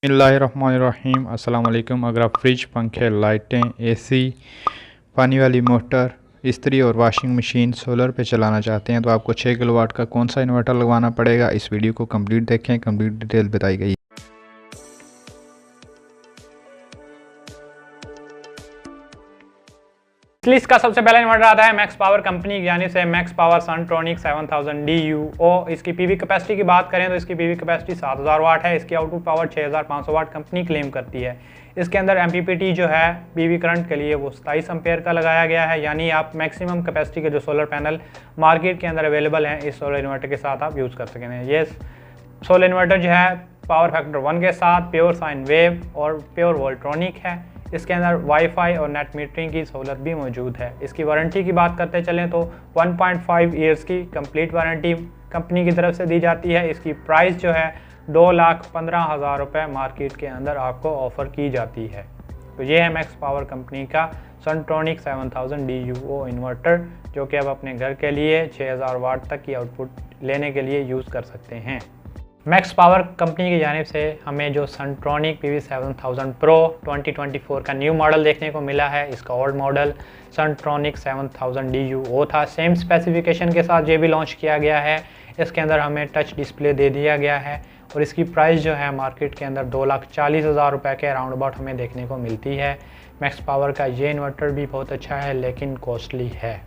बिस्मिल्लाहिर्रहमानिर्रहीम। अस्सलाम वालेकुम। अगर आप फ्रिज, पंखे, लाइटें, एसी, पानी वाली मोटर, इस्त्री और वॉशिंग मशीन सोलर पे चलाना चाहते हैं तो आपको 6 किलोवाट का कौन सा इन्वर्टर लगवाना पड़ेगा। इस वीडियो को कंप्लीट देखें, कंप्लीट डिटेल बताई गई। लिस्ट का सबसे पहला इन्वर्टर आता है मैक्स पावर कंपनी की जानिब से मैक्स पावर सनट्रॉनिक 7000 DUO। इसकी पीवी कैपेसिटी की बात करें तो इसकी पीवी कैपेसिटी 7000 वाट है। इसकी आउटपुट पावर 6500 वाट कंपनी क्लेम करती है। इसके अंदर MPPT जो है पीवी करंट के लिए वो 27 एम्पेयर का लगाया गया है, यानी आप मैक्सिमम कैपेसिटी के जो सोलर पैनल मार्केट के अंदर अवेलेबल हैं इस सोलर इन्वर्टर के साथ आप यूज़ कर सकते हैं। ये सोलर इन्वर्टर जो है पावर फैक्टर 1 के साथ प्योर साइन वेव और प्योर वोल्ट्रॉनिक है। इसके अंदर वाईफाई और नेट मीटरिंग की सहूलत भी मौजूद है। इसकी वारंटी की बात करते चलें तो 1.5 ईयर्स की कंप्लीट वारंटी कंपनी की तरफ से दी जाती है। इसकी प्राइस जो है 2,15,000 रुपये मार्केट के अंदर आपको ऑफ़र की जाती है। तो ये है मैक्स पावर कंपनी का सनट्रॉनिक 7000 DUO इन्वर्टर, जो कि आप अपने घर के लिए 6000 वाट तक की आउटपुट लेने के लिए यूज़ कर सकते हैं। मैक्स पावर कंपनी की जानिब से हमें जो सनट्रॉनिक PV7000 Pro 2024 का न्यू मॉडल देखने को मिला है। इसका ओल्ड मॉडल सनट्रॉनिक 7000 DUO था। सेम स्पेसिफिकेशन के साथ ये भी लॉन्च किया गया है। इसके अंदर हमें टच डिस्प्ले दे दिया गया है और इसकी प्राइस जो है मार्केट के अंदर 2,40,000 रुपये के अराउंड अबाउट हमें देखने को मिलती है। मैक्स पावर का ये इन्वर्टर भी बहुत अच्छा है लेकिन कॉस्टली है।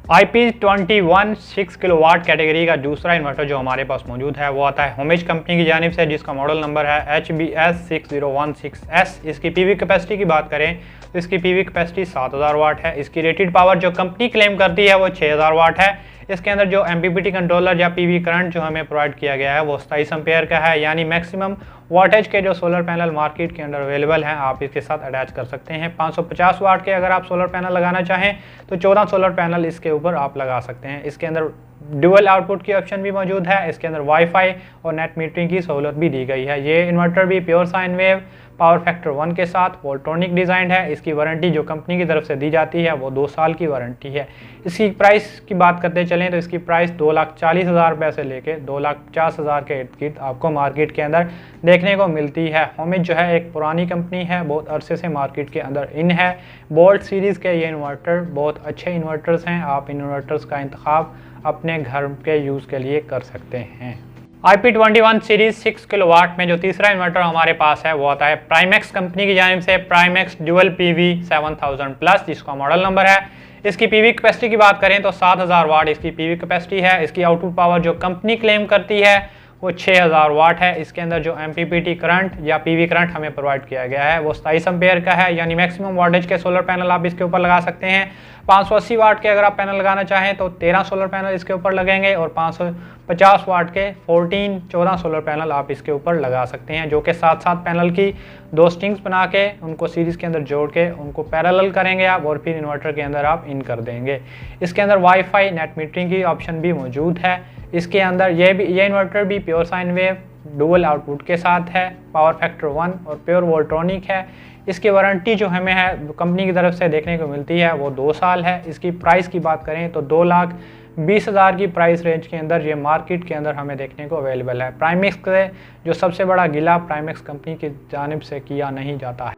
IP21 6 किलोवाट कैटेगरी का दूसरा इन्वर्टर जो हमारे पास मौजूद है वो आता है होमेज कंपनी की जानिब से, जिसका मॉडल नंबर है HBS 6016S। इसकी पीवी कैपेसिटी की बात करें तो इसकी पीवी कैपेसिटी 7000 वाट है। इसकी रेटेड पावर जो कंपनी क्लेम करती है वो 6000 वाट है। इसके अंदर जो MPPT कंट्रोलर या पीवी करंट जो हमें प्रोवाइड किया गया है वो 27 एम्पेयर का है, यानी मैक्सिमम वाटेज के जो सोलर पैनल मार्केट के अंदर अवेलेबल हैं आप इसके साथ अटैच कर सकते हैं। 550 वाट के अगर आप सोलर पैनल लगाना चाहें तो 14 सोलर पैनल इसके ऊपर आप लगा सकते हैं। इसके अंदर ड्यूअल आउटपुट की ऑप्शन भी मौजूद है। इसके अंदर वाईफाई और नेट मीटरिंग की सहूलत भी दी गई है। ये इन्वर्टर भी pure sine wave power factor 1 के साथ वोल्ट्रॉनिक डिज़ाइन है। इसकी वारंटी जो कंपनी की तरफ से दी जाती है वो 2 साल की वारंटी है। इसकी प्राइस की बात करते चलें तो इसकी प्राइस 2,40,000 रुपये से लेके 2,50,000 के इर्द गिर्द आपको मार्केट के अंदर देखने को मिलती है। होमेज जो है एक पुरानी कंपनी है, बहुत अरसे से मार्केट के अंदर इन है। बोल्ट सीरीज़ के ये इन्वर्टर बहुत अच्छे इन्वर्टर्स हैं। आप इन इन्वर्टर्स का इंतखाब अपने घर के यूज़ के लिए कर सकते हैं। IP21 सीरीज 6 किलोवाट में जो तीसरा इन्वर्टर हमारे पास है वो आता है प्राइमैक्स कंपनी की जानिब से प्राइमैक्स ड्यूअल PV 7000 प्लस, जिसका मॉडल नंबर है। इसकी पीवी कैपेसिटी की बात करें तो 7000 वाट इसकी पीवी कैपेसिटी है। इसकी आउटपुट पावर जो कंपनी क्लेम करती है वो 6000 वाट है। इसके अंदर जो MPPT करंट या पीवी करंट हमें प्रोवाइड किया गया है वो 27 एम्पेयर का है, यानी मैक्सिमम वाटेज के सोलर पैनल आप इसके ऊपर लगा सकते हैं। 580 वाट के अगर आप पैनल लगाना चाहें तो 13 सोलर पैनल इसके ऊपर लगेंगे और 550 वाट के 14 सोलर पैनल आप इसके ऊपर लगा सकते हैं, जो कि साथ पैनल की 2 स्ट्रिंग्स बना के उनको सीरीज़ के अंदर जोड़ के उनको पैरेलल करेंगे आप और फिर इन्वर्टर के अंदर आप इन कर देंगे। इसके अंदर वाईफाई नेट मीटरिंग की ऑप्शन भी मौजूद है। इसके अंदर ये इन्वर्टर भी pure sine wave dual output के साथ है, पावर फैक्टर 1 और प्योर वोल्ट्रॉनिक है। इसकी वारंटी जो हमें है कंपनी की तरफ से देखने को मिलती है वो 2 साल है। इसकी प्राइस की बात करें तो 2,20,000 की प्राइस रेंज के अंदर ये मार्केट के अंदर हमें देखने को अवेलेबल है। प्राइमैक्स से जो सबसे बड़ा गिला प्राइमैक्स कंपनी की जानिब से किया नहीं जाता है।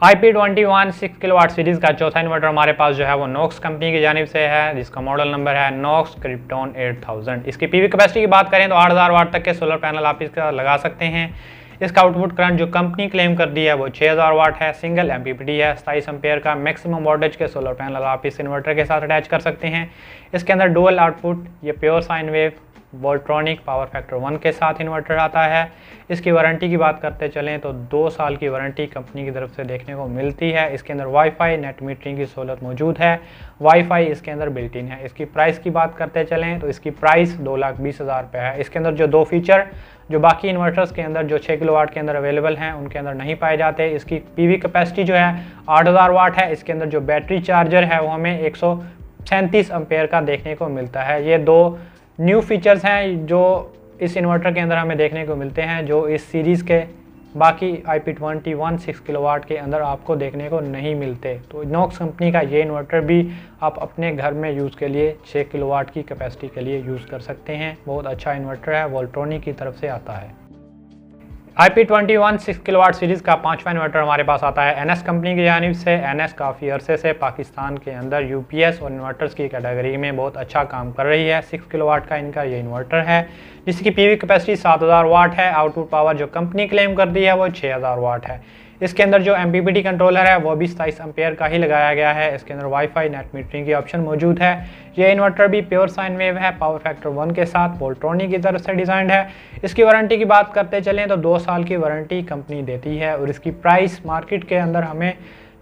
IP21 6 किलोवाट सीरीज़ का चौथा इन्वर्टर हमारे पास जो है वो नॉक्स कंपनी की जानिब से है, जिसका मॉडल नंबर है नॉक्स क्रिप्टॉन 8000। इसकी पीवी कैपेसिटी की बात करें तो 8000 वाट तक के सोलर पैनल आप इसका लगा सकते हैं। इसका आउटपुट करंट जो कंपनी क्लेम कर दी है वो 6000 वाट है। सिंगल MPPT है 27 एम्पेयर का। मैक्सिमम वाटेज के सोलर पैनल आप इस इन्वर्टर के साथ अटैच कर सकते हैं। इसके अंदर डुअल आउटपुट ये pure sine wave Voltronic power factor 1 के साथ इन्वर्टर आता है। इसकी वारंटी की बात करते चलें तो 2 साल की वारंटी कंपनी की तरफ से देखने को मिलती है। इसके अंदर वाईफाई नेट मीटरिंग की सहूलत मौजूद है। वाईफाई इसके अंदर बिल्ट इन है। इसकी प्राइस की बात करते चलें तो इसकी प्राइस 2,20,000 रुपये है। इसके अंदर जो 2 फीचर जो बाकी इन्वर्टर्स के अंदर जो 6 किलोवाट के अंदर अवेलेबल हैं उनके अंदर नहीं पाए जाते। इसकी पीवी कैपेसिटी जो है 8000 वाट है। इसके अंदर जो बैटरी चार्जर है वो हमें 137 एम्पेयर का देखने को मिलता है। ये 2 न्यू फीचर्स हैं जो इस इन्वर्टर के अंदर हमें देखने को मिलते हैं, जो इस सीरीज़ के बाकी IP21 6 किलोवाट के अंदर आपको देखने को नहीं मिलते। तो नॉक्स कंपनी का ये इन्वर्टर भी आप अपने घर में यूज़ के लिए 6 किलोवाट की कैपेसिटी के लिए यूज़ कर सकते हैं। बहुत अच्छा इन्वर्टर है, वोल्ट्रॉनिक की तरफ से आता है। IP21 6 किलोवाट सीरीज़ का 5वां इन्वर्टर हमारे पास आता है NS कंपनी की जानिब से। NS काफ़ी अरसे से पाकिस्तान के अंदर UPS और इन्वर्टर्स की कैटेगरी में बहुत अच्छा काम कर रही है। 6 किलोवाट का इनका ये इन्वर्टर है जिसकी PV कैपेसिटी 7000 वाट है। आउटपुट पावर जो कंपनी क्लेम कर दी है वो 6000 वाट है। इसके अंदर जो MPPT कंट्रोलर है वो भी 27 एम्पेयर का ही लगाया गया है। इसके अंदर वाईफाई नेट मीटरिंग की ऑप्शन मौजूद है। ये इन्वर्टर भी प्योर साइन वेव है, पावर फैक्टर 1 के साथ वोल्ट्रॉनिक की तरफ से डिज़ाइंड है। इसकी वारंटी की बात करते चलें तो 2 साल की वारंटी कंपनी देती है और इसकी प्राइस मार्केट के अंदर हमें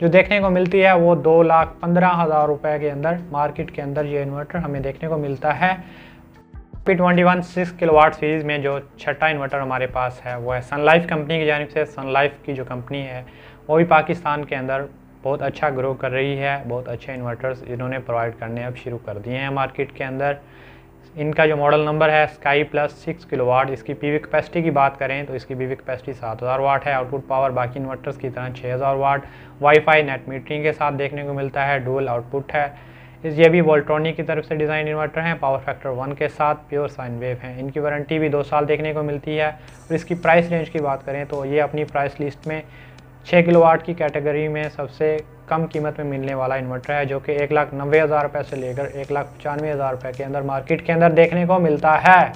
जो देखने को मिलती है वो 2,15,000 रुपये के अंदर मार्केट के अंदर ये इन्वर्टर हमें देखने को मिलता है। IP21 6 किलोवाट सीरीज़ में जो छठा इन्वर्टर हमारे पास है वो है सनलाइफ कंपनी की जानिब से। सनलाइफ की जो कंपनी है वो भी पाकिस्तान के अंदर बहुत अच्छा ग्रो कर रही है। बहुत अच्छे इन्वर्टर्स इन्होंने प्रोवाइड करने अब शुरू कर दिए हैं मार्केट के अंदर। इनका जो मॉडल नंबर है स्काई प्लस 6 किलोवाट। इसकी PV कैपेसिटी की बात करें तो इसकी PV कैपेसिटी 7000 वाट है। आउटपुट पावर बाकी इन्वर्टर्स की तरह 6000 वाट। वाईफाई नेट मीटरिंग के साथ देखने को मिलता है। डुअल आउटपुट है। ये भी वोल्ट्रॉनिक की तरफ से डिज़ाइन इन्वर्टर हैं। पावर फैक्टर 1 के साथ प्योर साइन वेव हैं। इनकी वारंटी भी 2 साल देखने को मिलती है। और इसकी प्राइस रेंज की बात करें तो ये अपनी प्राइस लिस्ट में 6 किलोवाट की कैटेगरी में सबसे कम कीमत में मिलने वाला इन्वर्टर है जो कि 1,90,000 रुपये से लेकर 1,95,000 रुपये के अंदर मार्केट के अंदर देखने को मिलता है।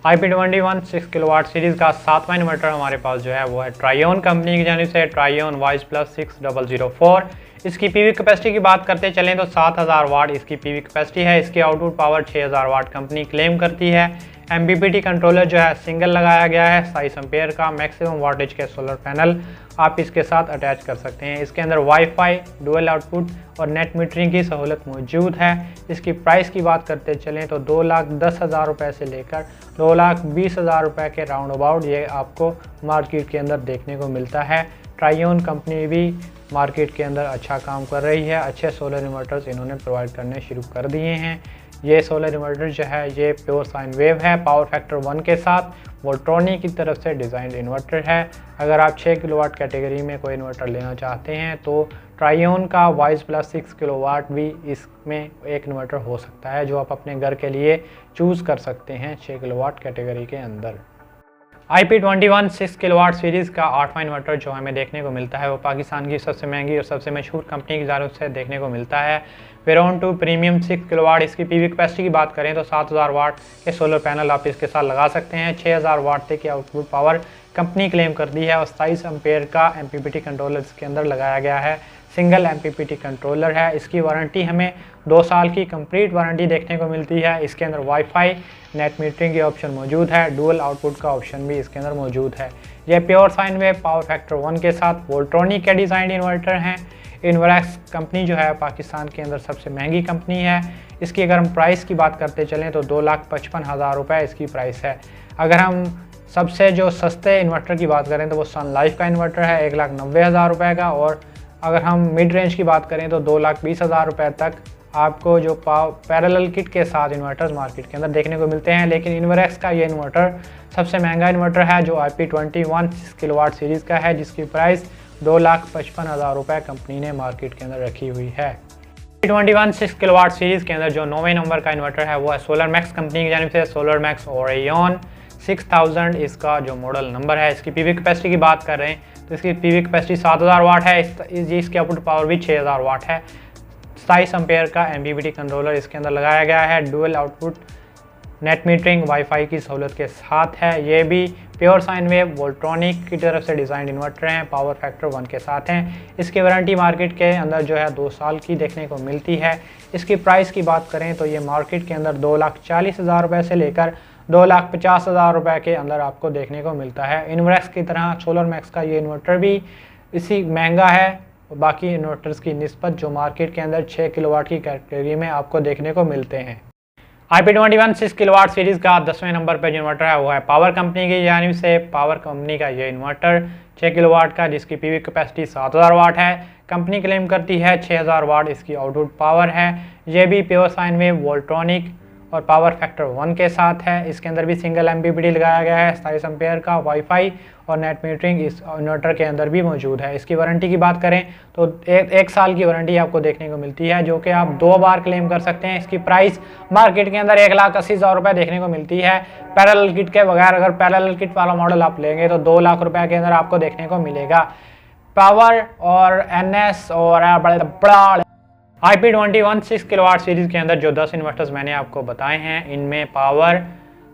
IP21 6 किलोवाट सीरीज़ का 7वां इन्वर्टर हमारे पास जो है वो है ट्रायोन कंपनी की जानिब से। ट्रायोन वाइज प्लस 6004। इसकी PV कैपेसिटी की बात करते चलें तो 7000 वाट इसकी PV कैपेसिटी है। इसकी आउटपुट पावर 6000 वाट कंपनी क्लेम करती है। MPPT कंट्रोलर जो है सिंगल लगाया गया है। 27 एम्पेयर का मैक्सिमम वाटेज के सोलर पैनल आप इसके साथ अटैच कर सकते हैं। इसके अंदर वाईफाई, डुअल आउटपुट और नेट मीटरिंग की सहूलत मौजूद है। इसकी प्राइस की बात करते चलें तो 2,10,000 रुपये से लेकर 2,20,000 रुपये के राउंड अबाउट ये आपको मार्केट के अंदर देखने को मिलता है। ट्रायोन कंपनी भी मार्केट के अंदर अच्छा काम कर रही है। अच्छे सोलर इन्वर्टर्स इन्होंने प्रोवाइड करने शुरू कर दिए हैं। ये सोलर इन्वर्टर जो है ये प्योर साइन वेव है। पावर फैक्टर 1 के साथ वोल्ट्रॉनिक की तरफ से डिज़ाइंड इन्वर्टर है। अगर आप 6 किलोवाट कैटेगरी में कोई इन्वर्टर लेना चाहते हैं तो ट्रायोन का वाइज प्लस 6 किलोवाट भी इसमें एक इन्वर्टर हो सकता है जो आप अपने घर के लिए चूज़ कर सकते हैं 6 किलोवाट कैटेगरी के अंदर। IP21 6 किलोवाट सीरीज़ का 8वां इन्वर्टर जो हमें देखने को मिलता है वो पाकिस्तान की सबसे महंगी और सबसे मशहूर कंपनी की जानिब से देखने को मिलता है। Veyron 2 premium 6 kilowatt. इसकी PV कैपेसिटी की बात करें तो 7000 वाट के सोलर पैनल आप इसके साथ लगा सकते हैं। 6000 वाट तक की आउटपुट पावर कंपनी क्लेम कर दी है और 27 एम्पेयर का MPPT कंट्रोलर इसके अंदर लगाया गया है। सिंगल MPPT कंट्रोलर है। इसकी वारंटी हमें 2 साल की कंप्लीट वारंटी देखने को मिलती है। इसके अंदर वाईफाई नेट मीटरिंग की ऑप्शन मौजूद है। डुअल आउटपुट का ऑप्शन भी इसके अंदर मौजूद है। यह pure sine wave power factor 1 के साथ वोल्ट्रॉनिक के डिज़ाइन इन्वर्टर हैं। इन्वरैक्स कंपनी जो है पाकिस्तान के अंदर सबसे महंगी कंपनी है। इसकी अगर हम प्राइस की बात करते चलें तो 2,55,000 रुपये इसकी प्राइस है। अगर हम सबसे जो सस्ते इन्वर्टर की बात करें तो वो सनलाइफ का इन्वर्टर है 1,90,000 रुपये का। और अगर हम मिड रेंज की बात करें तो 2,20,000 रुपये तक आपको जो पैरेलल किट के साथ इन्वर्टर्स मार्केट के अंदर देखने को मिलते हैं। लेकिन इन्वरैक्स का ये इन्वर्टर सबसे महंगा इन्वर्टर है जो IP21 6 किलोवाट सीरीज़ का है जिसकी प्राइस 2,55,000 रुपये कंपनी ने मार्केट के अंदर रखी हुई है। IP21 6 किलोवाट सीरीज़ के अंदर जो 9वें नंबर का इन्वर्टर है वो है सोलर मैक्स कंपनी की जानिब से। सोलर मैक्स ओरियन 6000 इसका जो मॉडल नंबर है। इसकी PV कैपेसिटी की बात कर रहे हैं तो इसकी PV कैपेसिटी 7000 वाट है। इसकी आउटपुट पावर भी 6000 वाट है। 27 एम्पेयर का MPPT कंट्रोलर इसके अंदर लगाया गया है। Dual output net metering wifi की सहूलत के साथ है। ये भी प्योर साइन वेव वोल्ट्रॉनिक की तरफ से डिज़ाइन इन्वर्टर हैं। पावर फैक्टर 1 के साथ हैं। इसकी वारंटी मार्केट के अंदर जो है 2 साल की देखने को मिलती है। इसकी प्राइस की बात करें तो ये मार्केट के अंदर 2,40,000 रुपये से लेकर 2,50,000 रुपये के अंदर आपको देखने को मिलता है। इन्वरैक्स की तरह सोलर मैक्स का ये इन्वर्टर भी इसी महंगा है बाकी इन्वर्टर्स की निस्बत जो मार्केट के अंदर 6 किलोवाट की कैटेगरी में आपको देखने को मिलते हैं। IP21 6 किलोवाट सीरीज़ का 10वें नंबर पर जो इन्वर्टर है वो है पावर कंपनी की जानिब से। पावर कंपनी का ये इन्वर्टर 6 किलोवाट का जिसकी PV कैपेसिटी 7000 वाट है। कंपनी क्लेम करती है 6000 वाट इसकी आउटपुट पावर है। ये भी प्योर साइन वेव वोल्ट्रॉनिक और पावर फैक्टर 1 के साथ है। इसके अंदर भी सिंगल MPPT लगाया गया है, 27 एम्पेयर का वाईफाई और नेट मीटरिंग इस इन्वर्टर के अंदर भी मौजूद है। इसकी वारंटी की बात करें तो एक साल की वारंटी आपको देखने को मिलती है, जो कि आप 2 बार क्लेम कर सकते हैं। इसकी प्राइस मार्केट के अंदर 1,80,000 रुपये देखने को मिलती है। पैरेलल किट के बगैर अगर पैरेलल किट वाला मॉडल आप लेंगे तो 2 लाख रुपये के अंदर आपको देखने को मिलेगा। पावर और NS और बड़ा IP2016 किलोवाट सीरीज़ के अंदर जो 10 इन्वर्टर्स मैंने आपको बताए हैं, इनमें पावर,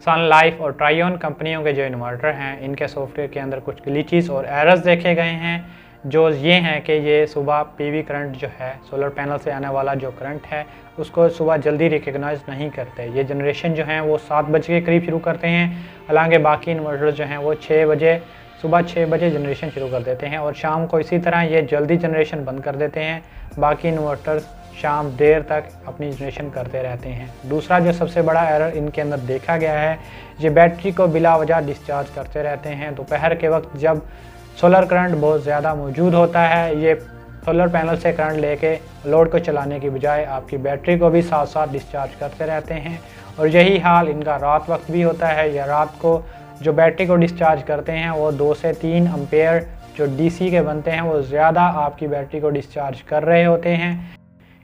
सन लाइफ और ट्रायोन कंपनियों के जो इन्वर्टर हैं, इनके सॉफ्टवेयर के अंदर कुछ ग्लिचेस और एरर्स देखे गए हैं, जो ये हैं कि ये सुबह PV करंट जो है, सोलर पैनल से आने वाला जो करंट है, उसको सुबह जल्दी रिकग्नाइज नहीं करते। ये जनरेशन जो हैं वो 7 बजे के करीब शुरू करते हैं, हालांकि बाकी इन्वर्टर जो हैं वो सुबह 6 बजे जनरेशन शुरू कर देते हैं और शाम को इसी तरह ये जल्दी जनरेशन बंद कर देते हैं। बाकी इन्वर्टर्स शाम देर तक अपनी जनरेशन करते रहते हैं। दूसरा जो सबसे बड़ा एरर इनके अंदर देखा गया है, ये बैटरी को बिला वजह डिस्चार्ज करते रहते हैं। दोपहर के वक्त जब सोलर करंट बहुत ज़्यादा मौजूद होता है, ये सोलर पैनल से करंट लेके लोड को चलाने की बजाय आपकी बैटरी को भी साथ साथ डिस्चार्ज करते रहते हैं। और यही हाल इनका रात वक्त भी होता है। या रात को जो बैटरी को डिस्चार्ज करते हैं वो 2 से 3 एम्पेयर जो DC के बनते हैं, वो ज़्यादा आपकी बैटरी को डिस्चार्ज कर रहे होते हैं।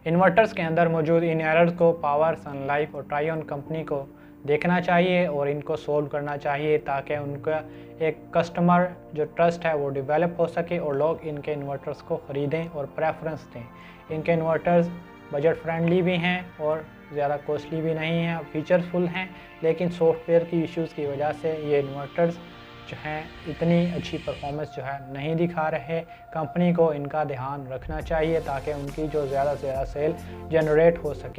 इन्वर्टर्स के अंदर मौजूद इन एरर्स को पावर, सन लाइफ और ट्रायोन कंपनी को देखना चाहिए और इनको सोल्व करना चाहिए, ताकि उनका एक कस्टमर जो ट्रस्ट है वो डेवलप हो सके और लोग इनके इन्वर्टर्स को ख़रीदें और प्रेफरेंस दें। इनके इन्वर्टर्स बजट फ्रेंडली भी हैं और ज़्यादा कॉस्टली भी नहीं हैं, फीचर्सफुल हैं, लेकिन सॉफ्टवेयर की इश्यूज़ की वजह से ये इन्वर्टर्स जो हैं इतनी अच्छी परफॉर्मेंस जो है नहीं दिखा रहे। कंपनी को इनका ध्यान रखना चाहिए ताकि उनकी जो ज़्यादा से ज़्यादा सेल जनरेट हो सके।